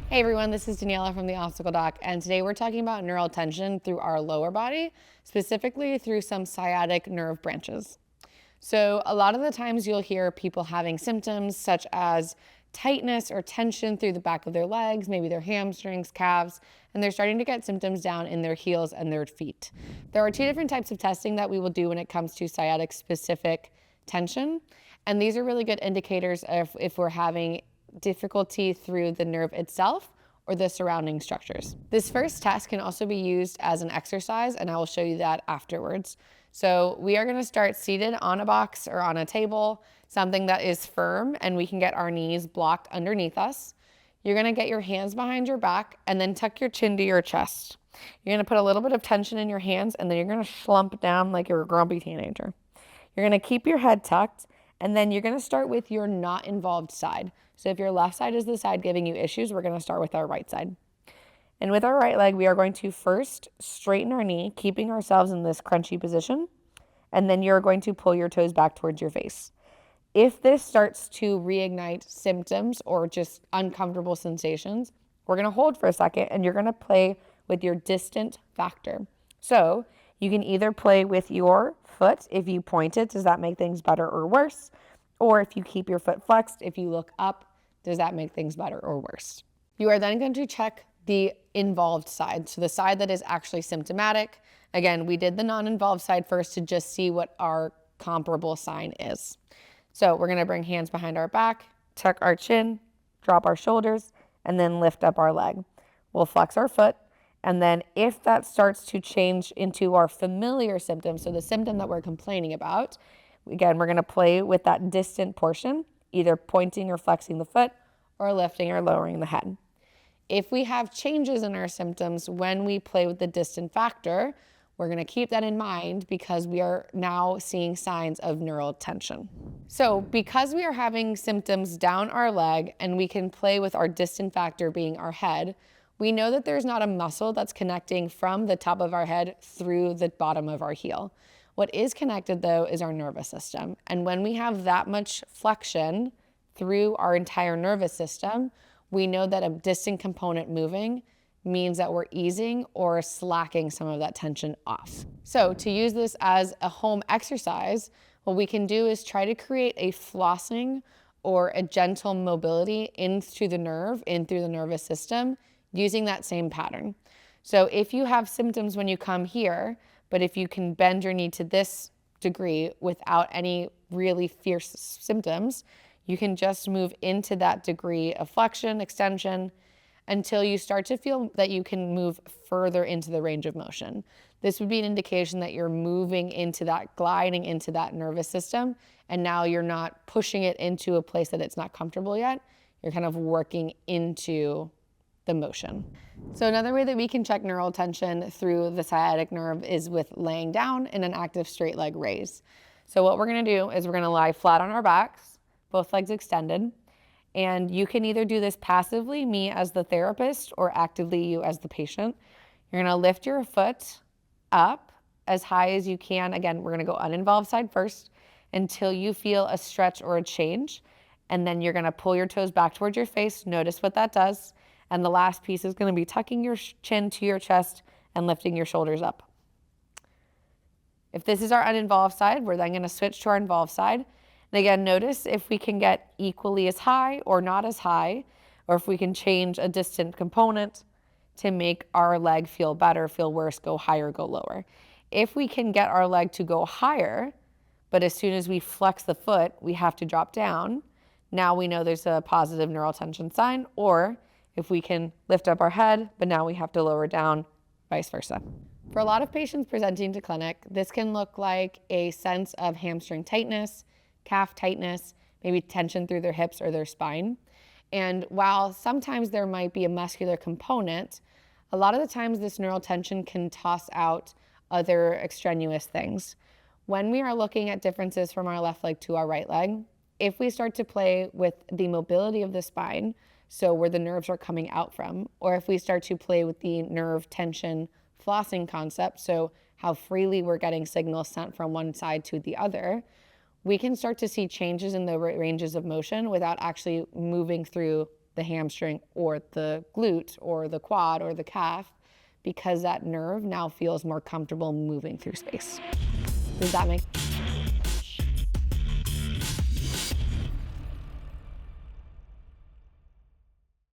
Hey everyone, this is Daniela from the Obstacle Doc, and today we're talking about neural tension through our lower body, specifically through some sciatic nerve branches. So a lot of the times you'll hear people having symptoms such as tightness or tension through the back of their legs, maybe their hamstrings, calves, and they're starting to get symptoms down in their heels and their feet. There are two different types of testing that we will do when it comes to sciatic specific tension, and these are really good indicators of if we're having difficulty through the nerve itself or the surrounding structures. This first test can also be used as an exercise, and I will show you that afterwards. So we are gonna start seated on a box or on a table, something that is firm, and we can get our knees blocked underneath us. You're gonna get your hands behind your back and then tuck your chin to your chest. You're gonna put a little bit of tension in your hands, and then you're gonna slump down like you're a grumpy teenager. You're gonna keep your head tucked, and then you're gonna start with your not involved side. So if your left side is the side giving you issues, we're gonna start with our right side. And with our right leg, we are going to first straighten our knee, keeping ourselves in this crunchy position. And then you're going to pull your toes back towards your face. If this starts to reignite symptoms or just uncomfortable sensations, we're gonna hold for a second and you're gonna play with your distant factor. So you can either play with your foot. If you point it, does that make things better or worse? Or if you keep your foot flexed, if you look up, does that make things better or worse? You are then going to check the involved side, so the side that is actually symptomatic. Again, we did the non-involved side first to just see what our comparable sign is. So we're gonna bring hands behind our back, tuck our chin, drop our shoulders, and then lift up our leg. We'll flex our foot, and then if that starts to change into our familiar symptom, so the symptom that we're complaining about, again, we're gonna play with that distant portion, either pointing or flexing the foot or lifting or lowering the head. If we have changes in our symptoms when we play with the distant factor, we're gonna keep that in mind because we are now seeing signs of neural tension. So because we are having symptoms down our leg and we can play with our distant factor being our head, we know that there's not a muscle that's connecting from the top of our head through the bottom of our heel. What is connected though is our nervous system. And when we have that much flexion through our entire nervous system, we know that a distant component moving means that we're easing or slacking some of that tension off. So to use this as a home exercise, what we can do is try to create a flossing or a gentle mobility in through the nerve, in through the nervous system, using that same pattern. So if you have symptoms when you come here, but if you can bend your knee to this degree without any really fierce symptoms, you can just move into that degree of flexion, extension, until you start to feel that you can move further into the range of motion. This would be an indication that you're moving into that, gliding into that nervous system, and now you're not pushing it into a place that it's not comfortable yet. You're kind of working into the motion. So another way that we can check neural tension through the sciatic nerve is with laying down in an active straight leg raise. So what we're gonna do is we're gonna lie flat on our backs, both legs extended, and you can either do this passively, me as the therapist, or actively, you as the patient. You're gonna lift your foot up as high as you can. Again, we're gonna go uninvolved side first until you feel a stretch or a change. And then you're gonna pull your toes back towards your face. Notice what that does. And the last piece is gonna be tucking your chin to your chest and lifting your shoulders up. If this is our uninvolved side, we're then gonna switch to our involved side. And again, notice if we can get equally as high or not as high, or if we can change a distant component to make our leg feel better, feel worse, go higher, go lower. If we can get our leg to go higher, but as soon as we flex the foot, we have to drop down, now we know there's a positive neural tension sign. Or if we can lift up our head, but now we have to lower down, vice versa. For a lot of patients presenting to clinic, this can look like a sense of hamstring tightness, calf tightness, maybe tension through their hips or their spine. And while sometimes there might be a muscular component, a lot of the times this neural tension can toss out other extraneous things. When we are looking at differences from our left leg to our right leg, if we start to play with the mobility of the spine, so where the nerves are coming out from, or if we start to play with the nerve tension flossing concept, so how freely we're getting signals sent from one side to the other, we can start to see changes in the ranges of motion without actually moving through the hamstring or the glute or the quad or the calf, because that nerve now feels more comfortable moving through space. Does that make